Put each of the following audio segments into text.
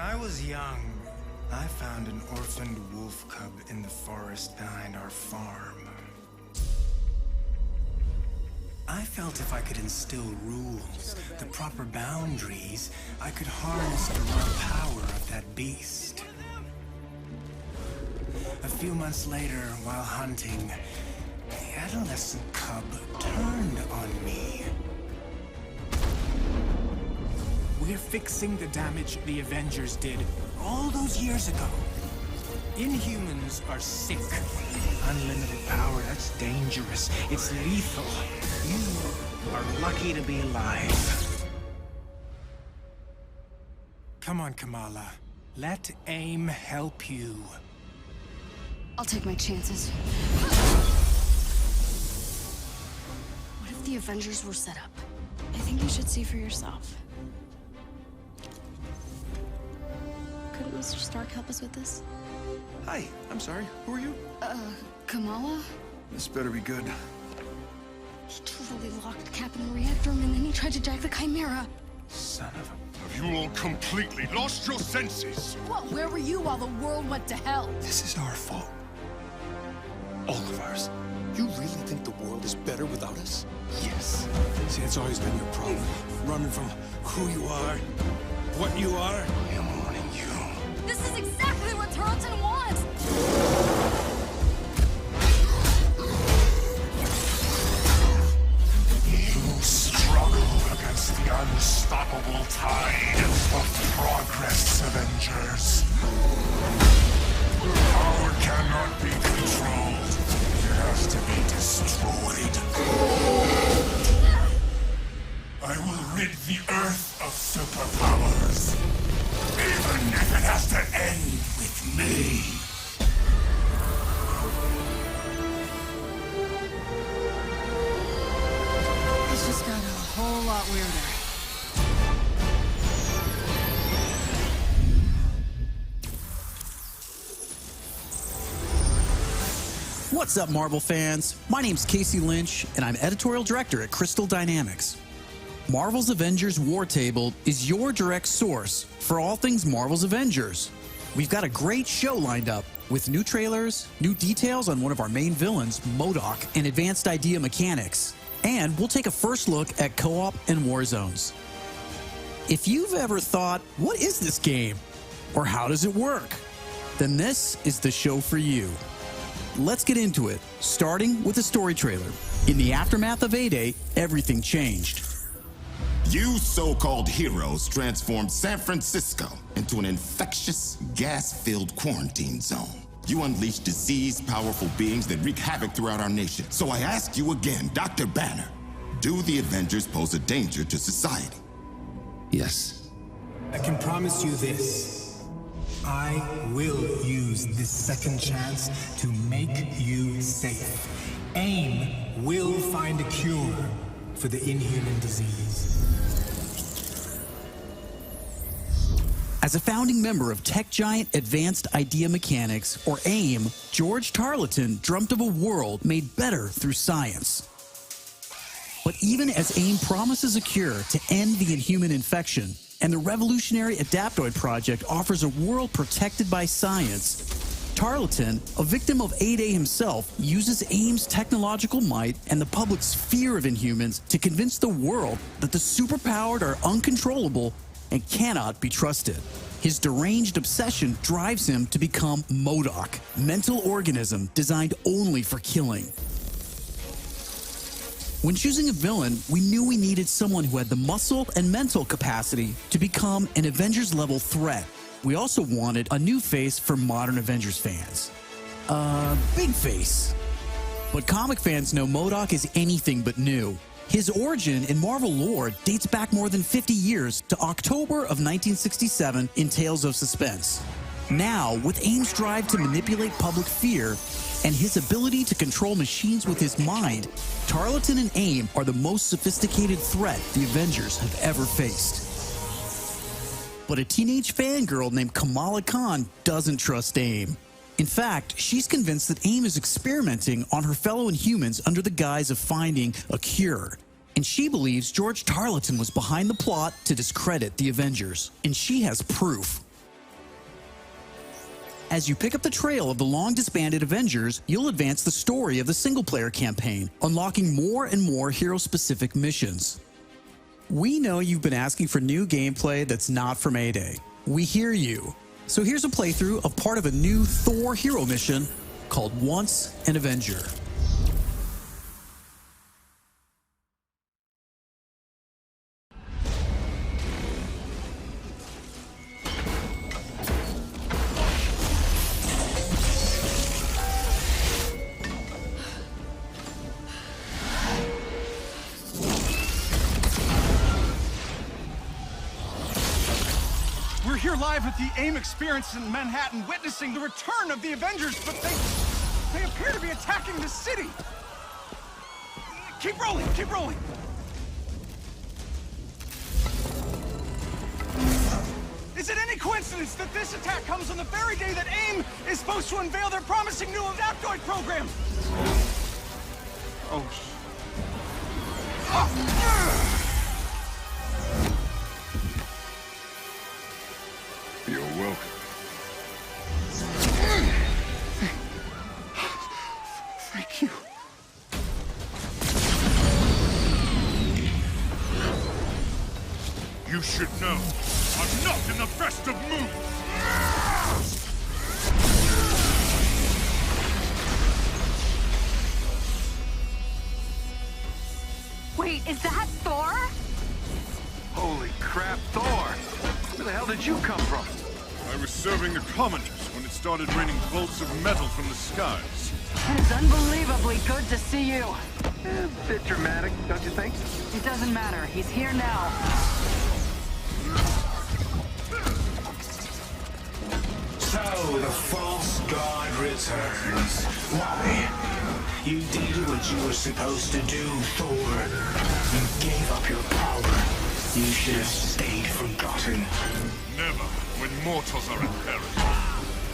I was young, I found an orphaned wolf cub in the forest behind our farm. I felt if I could instill rules, the proper boundaries, I could harness the raw power of that beast. A few months later, while hunting, the adolescent cub turned on me. We're fixing the damage the Avengers did all those years ago. Inhumans are sick. Unlimited power, that's dangerous. It's lethal. You are lucky to be alive. Come on, Kamala. Let AIM help you. I'll take my chances. What if the Avengers were set up? I think you should see for yourself. Couldn't Mr. Stark help us with this? Hi, I'm sorry. Who are you? Kamala? This better be good. He totally locked Cap in the reactor room and then he tried to jack the Chimera. Son of a... Have you all completely lost your senses? What? Where were you while the world went to hell? This is our fault. All of ours. You really think the world is better without us? Yes. See, it's always been your problem. Running from who you are, what you are. I am warning you. This is exactly what Tarleton wants! You struggle against the unstoppable tide of progress, Avengers. Power cannot be controlled. It has to be destroyed. I will rid the Earth of superpowers. Even if it has to end with me. This just got a whole lot weirder. What's up, Marvel fans? My name's Casey Lynch, and I'm editorial director at Crystal Dynamics. Marvel's Avengers War Table is your direct source for all things Marvel's Avengers. We've got a great show lined up with new trailers, new details on one of our main villains, MODOK, and advanced idea mechanics. And we'll take a first look at co-op and war zones. If you've ever thought, what is this game? Or how does it work? Then this is the show for you. Let's get into it, starting with a story trailer. In the aftermath of A-Day, everything changed. You so-called heroes transformed San Francisco into an infectious, gas-filled quarantine zone. You unleashed diseased, powerful beings that wreak havoc throughout our nation. So I ask you again, Dr. Banner, do the Avengers pose a danger to society? Yes. I can promise you this. I will use this second chance to make you safe. AIM will find a cure for the inhuman disease. As a founding member of tech giant Advanced Idea Mechanics, or AIM, George Tarleton dreamt of a world made better through science. But even as AIM promises a cure to end the inhuman infection, and the revolutionary Adaptoid project offers a world protected by science, Tarleton, a victim of A-Day himself, uses AIM's technological might and the public's fear of Inhumans to convince the world that the superpowered are uncontrollable and cannot be trusted. His deranged obsession drives him to become MODOK, mental organism designed only for killing. When choosing a villain, we knew we needed someone who had the muscle and mental capacity to become an Avengers-level threat. We also wanted a new face for modern Avengers fans. Big face. But comic fans know MODOK is anything but new. His origin in Marvel lore dates back more than 50 years to October of 1967 in Tales of Suspense. Now, with AIM's drive to manipulate public fear and his ability to control machines with his mind, Tarleton and AIM are the most sophisticated threat the Avengers have ever faced. But a teenage fangirl named Kamala Khan doesn't trust AIM. In fact, she's convinced that AIM is experimenting on her fellow Inhumans under the guise of finding a cure. And she believes George Tarleton was behind the plot to discredit the Avengers. And she has proof. As you pick up the trail of the long-disbanded Avengers, you'll advance the story of the single-player campaign, unlocking more and more hero-specific missions. We know you've been asking for new gameplay that's not from A-Day. We hear you. So here's a playthrough of part of a new Thor hero mission called Once an Avenger. We're here live at the AIM experience in Manhattan, witnessing the return of the Avengers, but they appear to be attacking the city. Keep rolling, keep rolling. Is it any coincidence that this attack comes on the very day that AIM is supposed to unveil their promising new Adaptoid program? Oh, You're welcome. thank you. You should know, I'm not in the best of moods. Wait, is that Thor? Holy crap, Thor! Where the hell did you come from? I was serving the commoners when it started raining bolts of metal from the skies. It is unbelievably good to see you. A bit dramatic, don't you think? It doesn't matter. He's here now. So, the false god returns. Why? You did what you were supposed to do, Thor. You gave up your power. You should have stayed forgotten. Never, when mortals are in peril.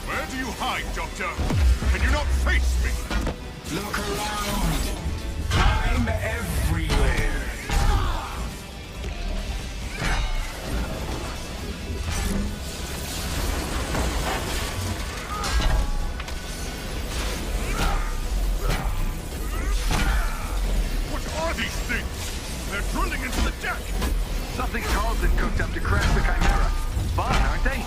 Where do you hide, Doctor? Can you not face me? Look around. I'm everywhere. What are these things? They're drilling into the deck. Something Carlton cooked up to crash the Chimera. Fun, aren't they?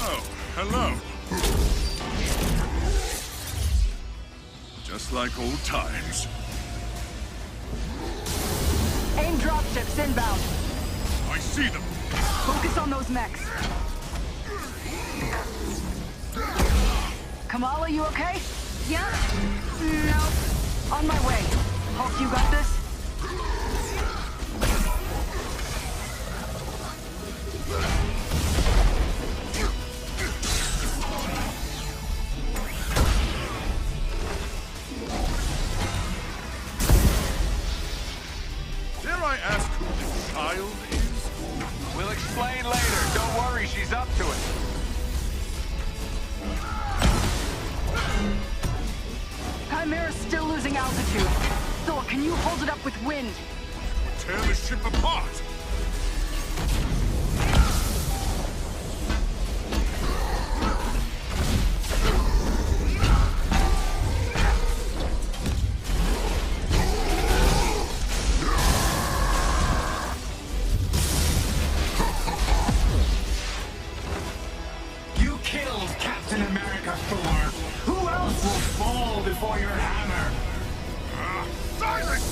Oh, hello. Just like old times. AIM dropships inbound. I see them. Focus on those mechs. Kamala, you okay? Yeah? No. On my way. Hulk, you got this? Dare I ask who the child is? We'll explain later. Don't worry, she's up to it. Chimera's still losing altitude. Thor, can you hold it up with wind? Tear the ship apart. You killed Captain America, Thor. Who else will fall before your hammer? Silence!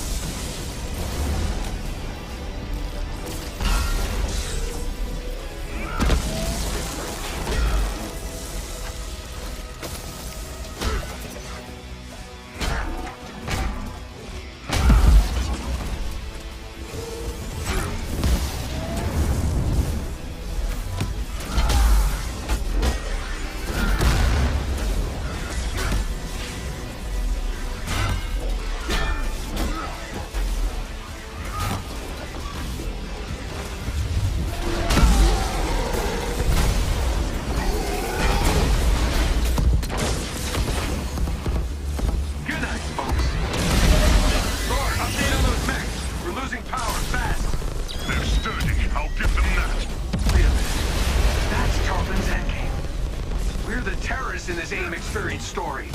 experience story.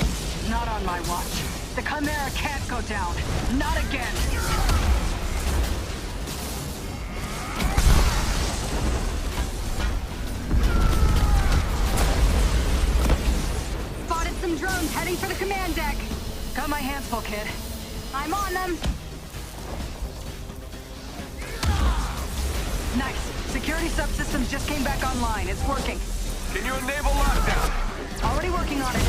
Not on my watch. The Chimera can't go down. Not again. Spotted some drones heading for the command deck. Got my hands full, kid. I'm on them. Nice. Security subsystems just came back online. It's working. Can you enable lockdown? Already working on it.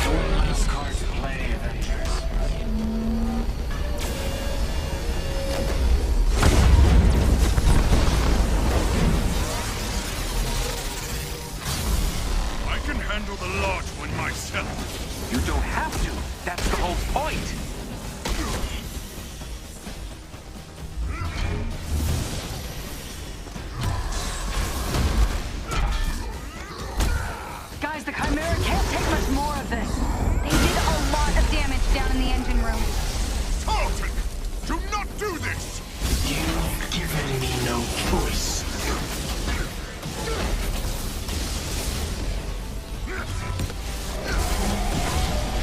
One last card to play, Avengers. I can handle the large one myself. You don't have to. That's the whole point. Guys, the Chimera can't take much more of this. They did a lot of damage down in the engine room. Tarleton, do not do this! You've given me no choice.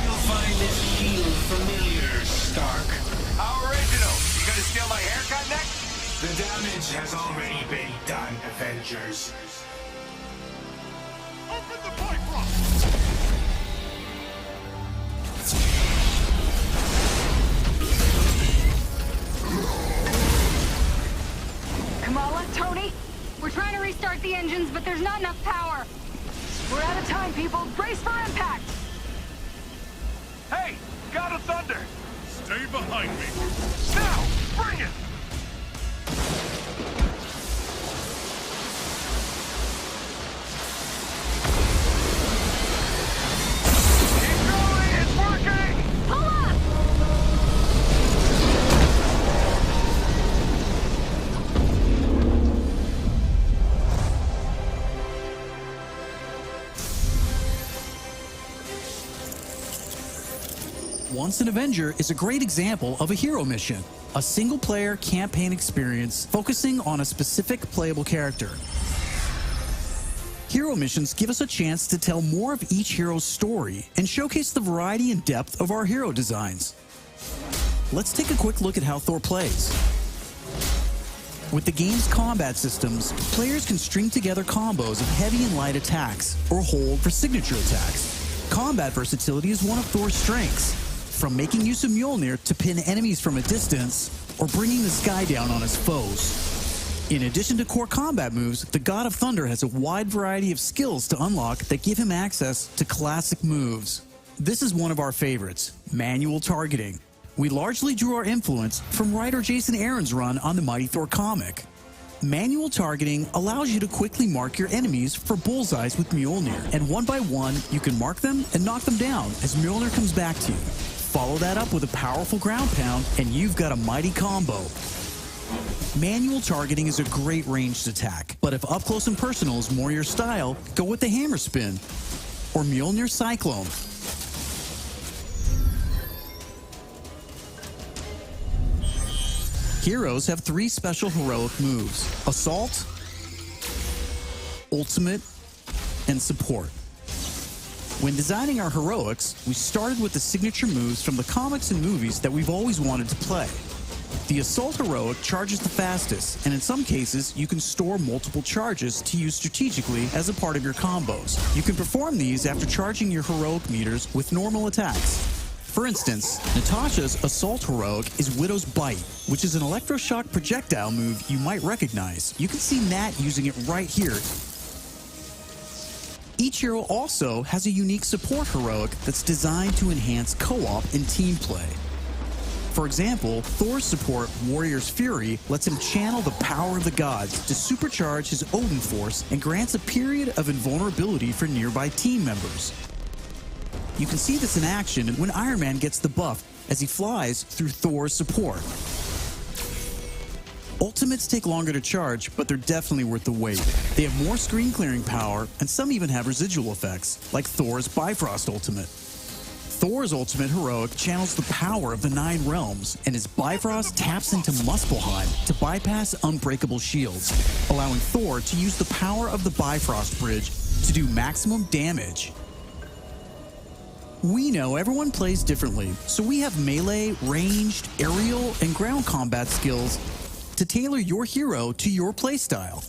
You'll find this shield familiar, Stark. How original. You gonna steal my haircut next? The damage has already been done, Avengers. Open the pipe rock! Kamala, Tony, We're trying to restart the engines, but there's not enough power. we're out of time, people. Brace for impact. Hey, God of Thunder. Stay behind me. Now, bring it. Keep going, it's working. Pull up! Once an Avenger is a great example of a hero mission, a single-player campaign experience focusing on a specific playable character. Hero missions give us a chance to tell more of each hero's story and showcase the variety and depth of our hero designs. Let's take a quick look at how Thor plays. With the game's combat systems, players can string together combos of heavy and light attacks, or hold for signature attacks. Combat versatility is one of Thor's strengths, from making use of Mjolnir to pin enemies from a distance, or bringing the sky down on his foes. In addition to core combat moves, the God of Thunder has a wide variety of skills to unlock that give him access to classic moves. This is one of our favorites, manual targeting. We largely drew our influence from writer Jason Aaron's run on the Mighty Thor comic. Manual targeting allows you to quickly mark your enemies for bullseyes with Mjolnir, and one by one, you can mark them and knock them down as Mjolnir comes back to you. Follow that up with a powerful ground pound, and you've got a mighty combo. Manual targeting is a great ranged attack, but if up close and personal is more your style, go with the hammer spin or Mjolnir Cyclone. Heroes have 3 special heroic moves: Assault, Ultimate, and Support. When designing our heroics, we started with the signature moves from the comics and movies that we've always wanted to play. The Assault heroic charges the fastest, and in some cases, you can store multiple charges to use strategically as a part of your combos. You can perform these after charging your heroic meters with normal attacks. For instance, Natasha's Assault heroic is Widow's Bite, which is an electroshock projectile move you might recognize. You can see Nat using it right here. Each hero also has a unique support heroic that's designed to enhance co-op and team play. For example, Thor's support, Warrior's Fury, lets him channel the power of the gods to supercharge his Odin force and grants a period of invulnerability for nearby team members. You can see this in action when Iron Man gets the buff as he flies through Thor's support. Ultimates take longer to charge, but they're definitely worth the wait. They have more screen clearing power, and some even have residual effects, like Thor's Bifrost Ultimate. Thor's Ultimate Heroic channels the power of the 9 realms, and his Bifrost taps into Muspelheim to bypass unbreakable shields, allowing Thor to use the power of the Bifrost Bridge to do maximum damage. We know everyone plays differently, so we have melee, ranged, aerial, and ground combat skills to tailor your hero to your playstyle.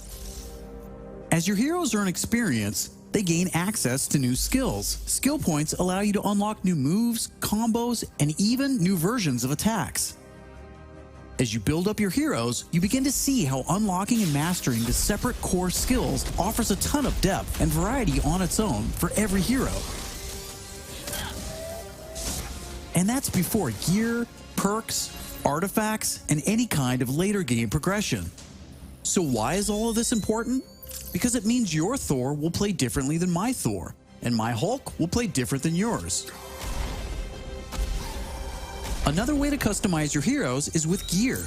As your heroes earn experience, they gain access to new skills. Skill points allow you to unlock new moves, combos, and even new versions of attacks. As you build up your heroes, you begin to see how unlocking and mastering the separate core skills offers a ton of depth and variety on its own for every hero. And that's before gear, perks, artifacts, and any kind of later game progression. So why is all of this important? Because it means your Thor will play differently than my Thor, and my Hulk will play different than yours. Another way to customize your heroes is with gear.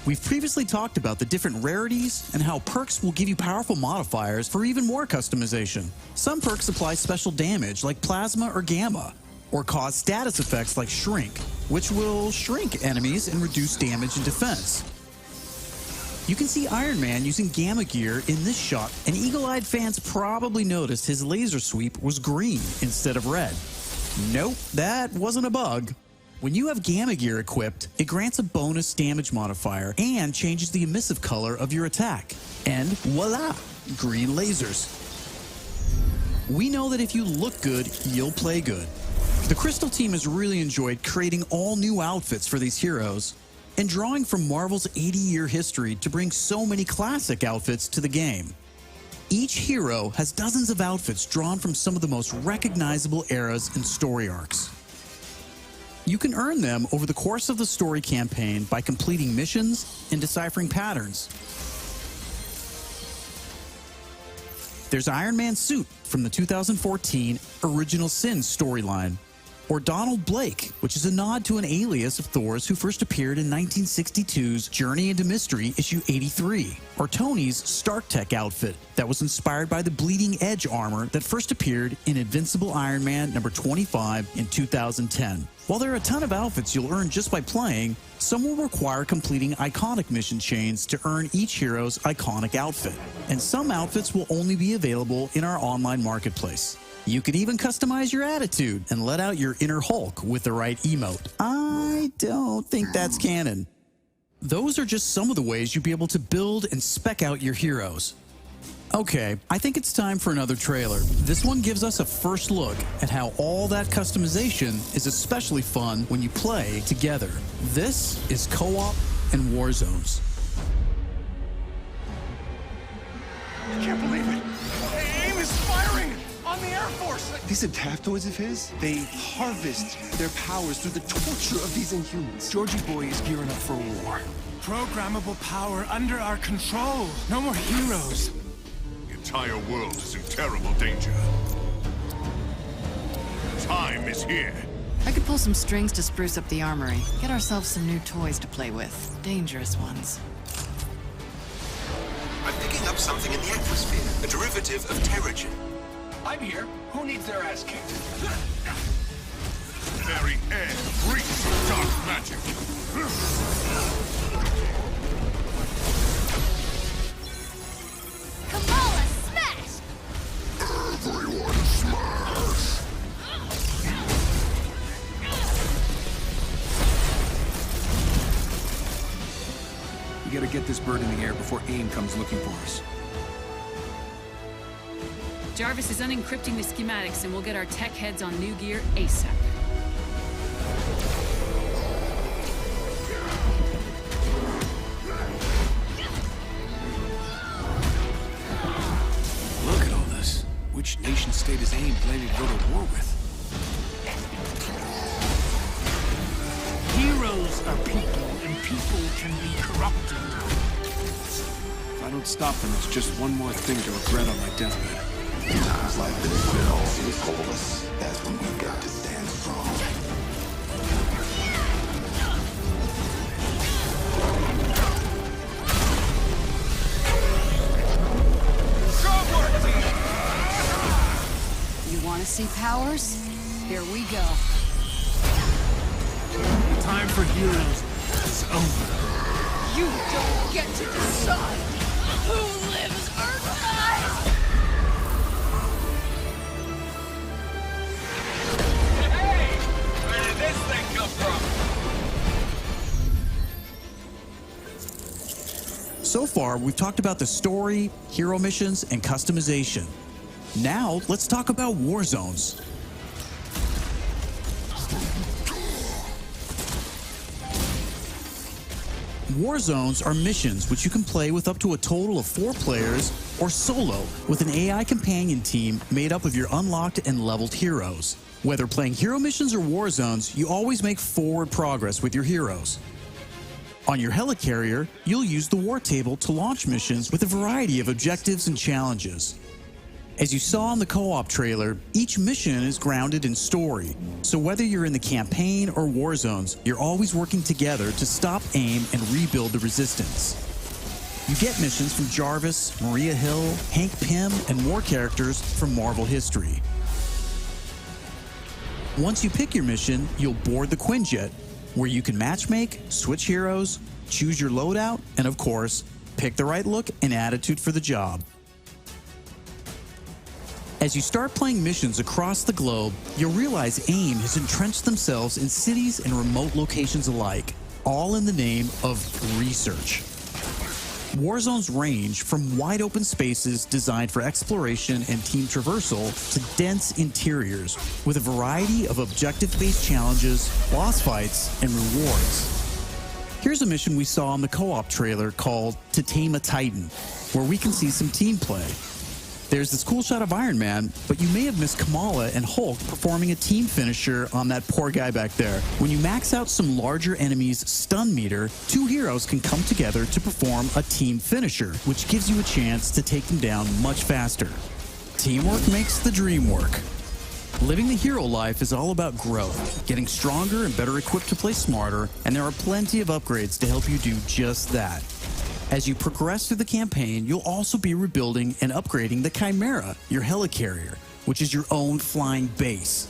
We've previously talked about the different rarities and how perks will give you powerful modifiers for even more customization. Some perks apply special damage like plasma or gamma, or cause status effects like shrink, which will shrink enemies and reduce damage and defense. You can see Iron Man using gamma gear in this shot, and eagle-eyed fans probably noticed his laser sweep was green instead of red. Nope, that wasn't a bug. When you have gamma gear equipped, it grants a bonus damage modifier and changes the emissive color of your attack. And voila, green lasers. We know that if you look good, you'll play good. The Crystal team has really enjoyed creating all new outfits for these heroes and drawing from Marvel's 80-year history to bring so many classic outfits to the game. Each hero has dozens of outfits drawn from some of the most recognizable eras and story arcs. You can earn them over the course of the story campaign by completing missions and deciphering patterns. There's Iron Man's suit from the 2014 Original Sin storyline, or Donald Blake, which is a nod to an alias of Thor's who first appeared in 1962's Journey into Mystery issue 83, or Tony's Stark Tech outfit that was inspired by the Bleeding Edge armor that first appeared in Invincible Iron Man number 25 in 2010. While there are a ton of outfits you'll earn just by playing, some will require completing iconic mission chains to earn each hero's iconic outfit, and some outfits will only be available in our online marketplace. You can even customize your attitude and let out your inner Hulk with the right emote. I don't think that's canon. Those are just some of the ways you'll be able to build and spec out your heroes. Okay, I think it's time for another trailer. This one gives us a first look at how all that customization is especially fun when you play together. This is Co-op and War Zones. I can't believe it! AIM is firing on the Air Force! These adaptoids of his, they harvest their powers through the torture of these Inhumans. Georgie Boy is gearing up for a war. Programmable power under our control. No more heroes. The entire world is in terrible danger. Time is here. I could pull some strings to spruce up the armory. Get ourselves some new toys to play with. Dangerous ones. I'm picking up something in the atmosphere, a derivative of Terrigen. I'm here. Who needs their ass kicked? Very air breathes dark magic. Kamala, smash! Everyone smash! We gotta get this bird in the air before AIM comes looking for us. Jarvis is unencrypting the schematics and we'll get our tech heads on new gear ASAP. Look at all this. Which nation state is AIM planning to go to war with? Heroes are people, and people can be corrupted. If I don't stop them, it's just one more thing to regret on my deathbed. In times like this, when all seems hopeless, that's when we've got to stand strong. See powers? Here we go. The time for heroes is over. You don't get to decide who lives or dies! Hey! Where did this thing come from? So far, we've talked about the story, hero missions, and customization. Now, let's talk about war zones. War zones are missions which you can play with up to a total of 4 players or solo with an AI companion team made up of your unlocked and leveled heroes. Whether playing hero missions or war zones, you always make forward progress with your heroes. On your helicarrier, you'll use the war table to launch missions with a variety of objectives and challenges. As you saw in the co-op trailer, each mission is grounded in story, so whether you're in the campaign or war zones, you're always working together to stop AIM and rebuild the resistance. You get missions from Jarvis, Maria Hill, Hank Pym, and more characters from Marvel history. Once you pick your mission, you'll board the Quinjet, where you can matchmake, switch heroes, choose your loadout, and of course, pick the right look and attitude for the job. As you start playing missions across the globe, you'll realize AIM has entrenched themselves in cities and remote locations alike, all in the name of research. War zones range from wide open spaces designed for exploration and team traversal to dense interiors with a variety of objective-based challenges, boss fights, and rewards. Here's a mission we saw in the co-op trailer called To Tame a Titan, where we can see some team play. There's this cool shot of Iron Man, but you may have missed Kamala and Hulk performing a team finisher on that poor guy back there. When you max out some larger enemies' stun meter, 2 heroes can come together to perform a team finisher, which gives you a chance to take them down much faster. Teamwork makes the dream work. Living the hero life is all about growth, getting stronger and better equipped to play smarter, and there are plenty of upgrades to help you do just that. As you progress through the campaign, you'll also be rebuilding and upgrading the Chimera, your helicarrier, which is your own flying base.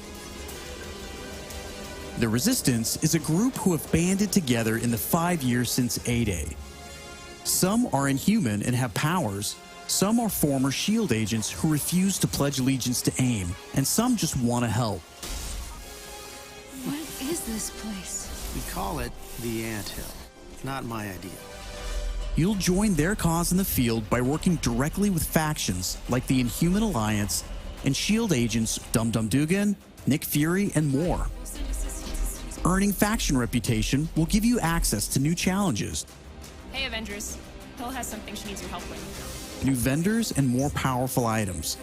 The Resistance is a group who have banded together in the 5 years since A-Day. Some are inhuman and have powers, some are former SHIELD agents who refuse to pledge allegiance to AIM, and some just want to help. What is this place? We call it the Anthill. Not my idea. You'll join their cause in the field by working directly with factions like the Inhuman Alliance and SHIELD agents Dum Dum Dugan, Nick Fury, and more. Earning faction reputation will give you access to new challenges, Hey, Avengers. Hill has something she needs your help with. new vendors, and more powerful items.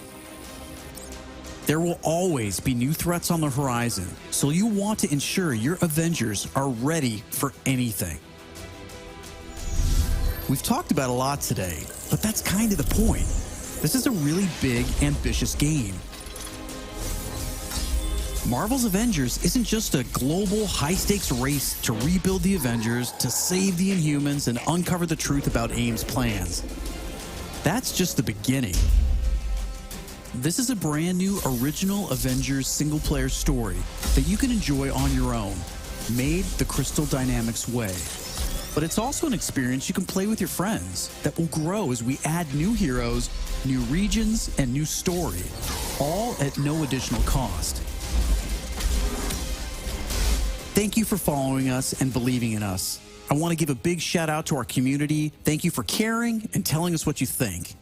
There will always be new threats on the horizon, so you want to ensure your Avengers are ready for anything. We've talked about a lot today, but that's kind of the point. This is a really big, ambitious game. Marvel's Avengers isn't just a global, high-stakes race to rebuild the Avengers, to save the Inhumans, and uncover the truth about AIM's plans. That's just the beginning. This is a brand new original Avengers single-player story that you can enjoy on your own, made the Crystal Dynamics way. But it's also an experience you can play with your friends that will grow as we add new heroes, new regions, and new story, all at no additional cost. Thank you for following us and believing in us. I want to give a big shout out to our community. Thank you for caring and telling us what you think.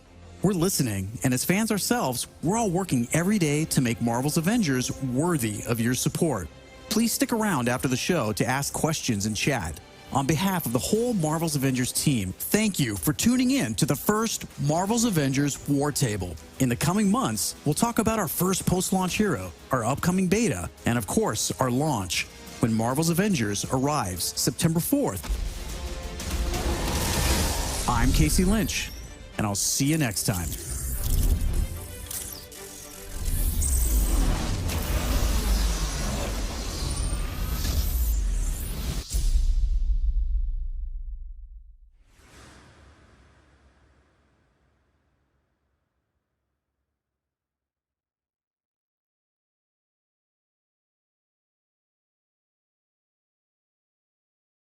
We're listening, and as fans ourselves, we're all working every day to make Marvel's Avengers worthy of your support. Please stick around after the show to ask questions and chat. On behalf of the whole Marvel's Avengers team, thank you for tuning in to the first Marvel's Avengers War Table. In the coming months, we'll talk about our first post-launch hero, our upcoming beta, and of course, our launch, when Marvel's Avengers arrives September 4th. I'm Casey Lynch, and I'll see you next time.